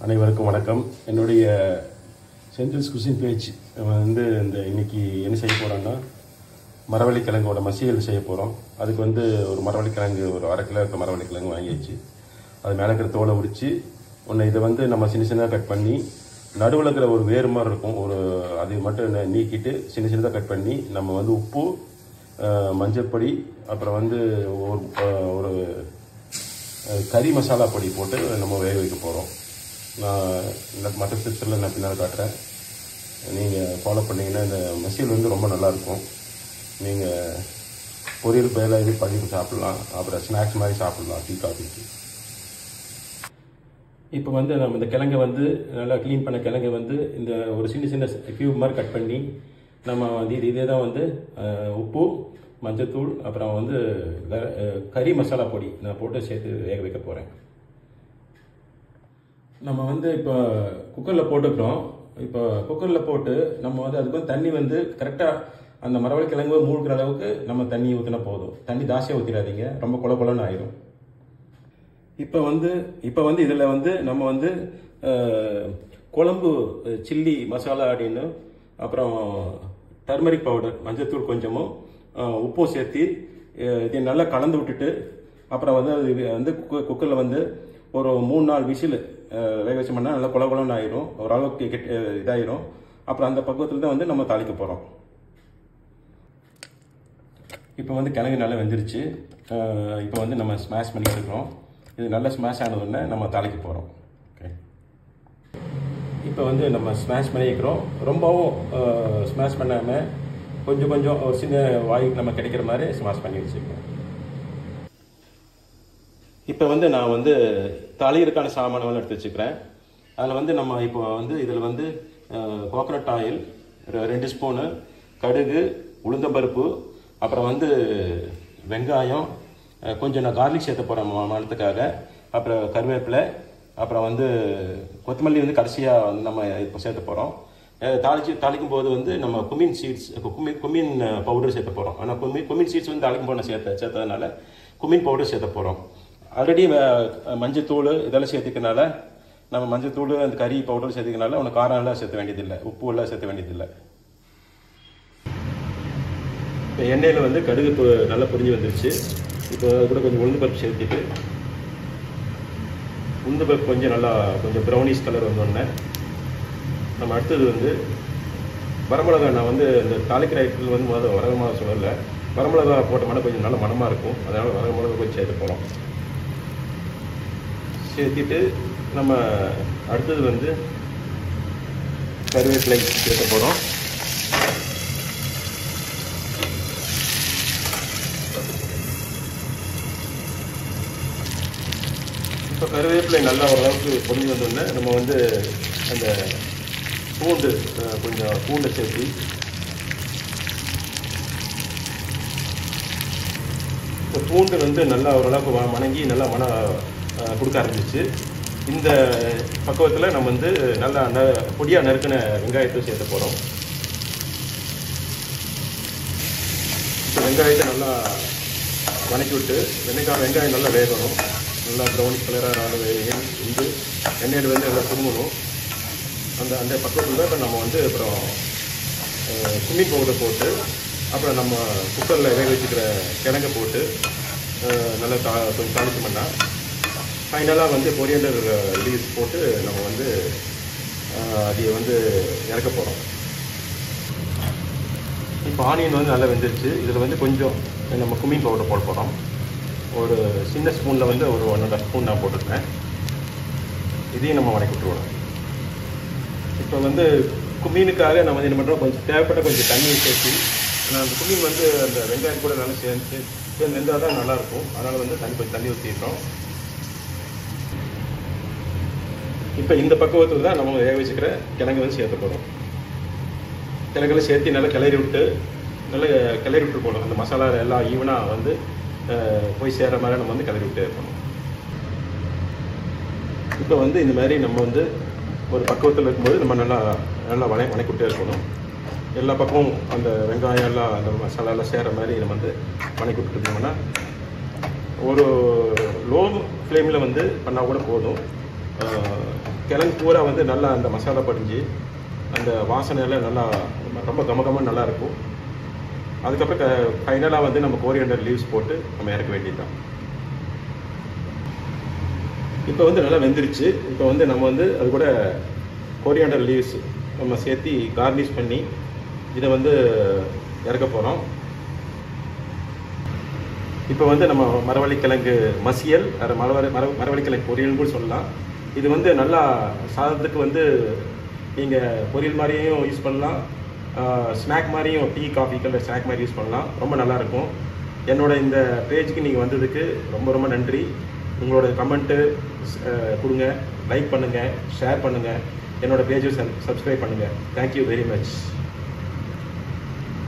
அனைவருக்கும் வணக்கம். என்னுடைய செந்தில்ஸ் குசின் பேஜ் வந்து இன்னைக்கு என்ன செய்ய போகிறோன்னா, மரவள்ளிக்கிழங்கோட மசியல் செய்ய போகிறோம். அதுக்கு ஒரு மரவள்ளிக்கிழங்கு ஒரு 1/2 கிலோ இருக்க மரவள்ளிக்கிழங்கு வாங்கியாச்சு. அது மேலே இருக்கிற தோலை உரித்து இதை நம்ம சின்ன சின்னதாக கட் பண்ணி, நடுவில் இருக்கிற ஒரு வேறு மாதிரி இருக்கும், அதை மட்டும் நீக்கிட்டு சின்ன சின்னதாக கட் பண்ணி நம்ம உப்பு, மஞ்சள், அப்புறம் ஒரு கறி மசாலா பொடி போட்டு நம்ம வேக வைக்க போகிறோம். நான் மற்ற டிப்ஸில் நான் பின்னால் காட்டுறேன். நீங்கள் ஃபாலோ பண்ணிங்கன்னா இந்த மசியல் ரொம்ப நல்லாயிருக்கும். நீங்கள் பொரியல் பேரில் இது பண்ணி சாப்பிட்லாம், அப்புறம் ஸ்நாக்ஸ் மாதிரி சாப்பிட்லாம் டீ காஃபிக்கு. இப்போ நம்ம இந்த கிழங்கை நல்லா க்ளீன் பண்ண கிழங்கை இந்த ஒரு சின்ன சின்ன க்யூப் மாதிரி கட் பண்ணி நம்ம இதே தான் உப்பு, மஞ்சத்தூள், அப்புறம் கறி மசாலா பொடி நான் போட்டு சேர்த்து வேக வைக்க போகிறேன். நம்ம இப்போ குக்கரில் போட்டுக்கிறோம். இப்போ குக்கரில் போட்டு நம்ம அதுக்கு தண்ணி கரெக்டாக அந்த மரவள்ளிக்கிழங்கு மூழ்கிற அளவுக்கு நம்ம தண்ணி ஊற்றினா போதும். தண்ணி ஜாஸ்தியாக ஊற்றிடாதீங்க, ரொம்ப கொல கொலன்னு ஆயிடும். இப்போ இதில் நம்ம குழம்பு சில்லி மசாலா அப்படின்னு, அப்புறம் டர்மரிக் பவுடர், மஞ்சத்தூள் கொஞ்சமும் உப்பும் சேர்த்து இதை நல்லா கலந்து விட்டுட்டு, அப்புறம் அது குக்கரில் ஒரு 3-4 விசில் வேக வச்சோம்னா நல்லா கொல கொலன்னு ஆயிரும், ஓரளவுக்கு இதாயிரும். அப்புறம் அந்த பக்குவத்தில் தான் நம்ம தாளிக்க போகிறோம். இப்போ கிழங்கு நல்லா வெந்துருச்சு. இப்போ நம்ம ஸ்மாஷ் பண்ணிட்டு இருக்கோம். இது நல்லா ஸ்மாஷ் ஆனதுன்னு நம்ம தாளிக்க போகிறோம். ஓகே, இப்போ நம்ம ஸ்மாஷ் பண்ணிக்கிறோம். ரொம்பவும் ஸ்மாஷ் பண்ணாமல் கொஞ்சம் கொஞ்சம் ஒரு சின்ன வாய்க்கு நம்ம கிடைக்கிற மாதிரி ஸ்மாஷ் பண்ணி வச்சுருக்கோம். இப்போ நான் தாளியருக்கான சாமானை எடுத்து வச்சுக்கிறேன். அதில் நம்ம இப்போ இதில் கோகனட் ஆயில் 2 ஸ்பூனு, கடுகு, உளுந்தம்பருப்பு, அப்புறம் வெங்காயம், கொஞ்சம் நான் கார்லிக் சேர்த்த போகிறேன் மணத்துக்காக, அப்புறம் கருவேப்பிலை, அப்புறம் கொத்தமல்லி கடைசியாக நம்ம இப்போ சேர்த்த போகிறோம். தாளிக்கும் போது நம்ம குமின் சீட்ஸ், குமின் பவுடர் சேர்த்த போகிறோம். ஆனால் குமின் சீட்ஸ் தாளிக்கும் போது சேர்த்ததுனால குமின் பவுடர் சேர்த்த போகிறோம். ஆல்ரெடி மஞ்சத்தூள் இதெல்லாம் சேர்த்துக்கனால நம்ம மஞ்சத்தூள் அந்த கறி பவுடர் சேர்த்துக்கனால உனக்கு காரம் எல்லாம் சேர்த்த வேண்டியதில்லை, உப்பு எல்லாம் சேர்த்த வேண்டியதில்லை. இப்போ எண்ணெயில் கடுகு நல்லா பொரிஞ்சு வந்துருச்சு. இப்போ கூட கொஞ்சம் உளுந்து பருப்பு சேர்த்துட்டு, உளுந்து பருப்பு கொஞ்சம் ப்ரௌனிஷ் கலர் வந்தோடனே நம்ம அடுத்தது வரமிளகா. நான் இந்த தாளிக்கிற ஐட்டத்தில் முதல்ல வரமிளகா சொல்லலை, வரமிளகா போட்டோம்னா கொஞ்சம் நல்ல மனமாக இருக்கும். அதனால் வரமிளகா கொஞ்சம் சேர்த்து போகிறோம். சேர்த்துட்டு நம்ம அடுத்தது கருவேப்பிலை சேர்க்க போகிறோம். இப்போ கருவேப்பிலை நல்லா ஓரளவுக்கு பொரிஞ்சு வந்தோடனே நம்ம அந்த பூண்டு, கொஞ்சம் பூண்டை சேர்த்து, இப்போ பூண்டு நல்லா ஓரளவுக்கு வணங்கி நல்லா கொடுக்க ஆரம்பிச்சு. இந்த பக்குவத்தில் நம்ம நல்லா பொடியாக நறுக்கின வெங்காயத்தை சேர்த்து போகிறோம். இப்போ வெங்காயத்தை நல்லா வணக்கி விட்டு, வெங்காயம் நல்லா வேகணும், நல்லா ப்ரௌனிஷ் கலராக எண்ணெயில் நல்லா சுருங்கணும். அந்த பக்குவத்தில் தான் இப்போ நம்ம அப்புறம் குமின் பவுடர் போட்டு, அப்புறம் நம்ம குக்கரில் வேக வச்சுக்கிற கிழங்கை போட்டு நல்லா கொஞ்சம் தாளிச்சோம்னா ஃபைனலாக கொரியண்டர் லீவ்ஸ் போட்டு நம்ம அதை இறக்க போகிறோம். இப்போ ஆனியன் நல்லா வெந்துருச்சு. இதில் கொஞ்சம் நம்ம குமின் பவுடர் போட போகிறோம். ஒரு சின்ன ஸ்பூனில் ஒரு 1.5 ஸ்பூன் நான் போட்டிருக்கேன். இதையும் நம்ம வணக்கி விட்டுருவோம். இப்போ குமீனுக்காக நம்ம என்ன பண்ணுறோம், கொஞ்சம் தேவைப்பட்ட கொஞ்சம் தண்ணியை சேர்த்து, அந்த குமீன் அந்த வெங்காயம் கூட நல்லா சேர்ந்து வெந்தால் தான் நல்லாயிருக்கும். அதனால் கொஞ்சம் தண்ணி ஊற்றிடுறோம். இப்போ இந்த பக்குவத்தில் தான் நம்ம வேக வச்சுக்கிற கிழங்கு சேர்த்து போகிறோம். கிழங்குல சேர்த்து நல்லா கிளறி விட்டு போகணும். அந்த மசாலா எல்லாம் ஈவனாக போய் சேர்கிற மாதிரி நம்ம கிளறி விட்டே இருக்கணும். இப்போ இந்த மாதிரி நம்ம ஒரு பக்குவத்தில் இருக்கும்போது நம்ம நல்லா வணக்கி விட்டே இருக்கணும். எல்லா பக்கமும் அந்த வெங்காயம் எல்லாம் அந்த மசாலாலாம் சேர்கிற மாதிரி நம்ம வணக்கி விட்டுருந்தோம்னா ஒரு லோ ஃப்ளேமில் பண்ணால் கூட போதும். கிழங்கு பூரா வந்து நல்லா அந்த மசாலா படிஞ்சு அந்த வாசனையெல்லாம் நல்லா ரொம்ப கமகமாக நல்லாயிருக்கும். அதுக்கப்புறம் ஃபைனலாக வந்து நம்ம கோரியண்டர் லீவ்ஸ் போட்டு நம்ம இறக்க வேண்டியதுதான். இப்போ வந்து நல்லா வெந்துருச்சு. இப்போ வந்து நம்ம வந்து அது கூட கோரியண்டர் லீவ்ஸ் நம்ம சேர்த்து கார்னிஷ் பண்ணி இதை வந்து இறக்க போகிறோம். இப்போ வந்து நம்ம மரவள்ளிக்கிழங்கு மசியல் மரவள்ளிக்கிழங்கு பொரியல்னு கூட சொல்லலாம். இது வந்து நல்லா சாதத்துக்கு வந்து நீங்கள் பொரியல் மாதிரியும் யூஸ் பண்ணலாம், ஸ்நாக் மாதிரியும் டீ காஃபிக்கெல்லாம் ஸ்நாக் மாதிரி யூஸ் பண்ணலாம். ரொம்ப நல்லாயிருக்கும். என்னோட இந்த பேஜுக்கு நீங்கள் வந்ததுக்கு ரொம்ப ரொம்ப நன்றி. உங்களோட கமெண்ட்டு கொடுங்க, லைக் பண்ணுங்கள், ஷேர் பண்ணுங்கள், என்னோடய பேஜை சப்ஸ்கிரைப் பண்ணுங்கள். Thank you very much.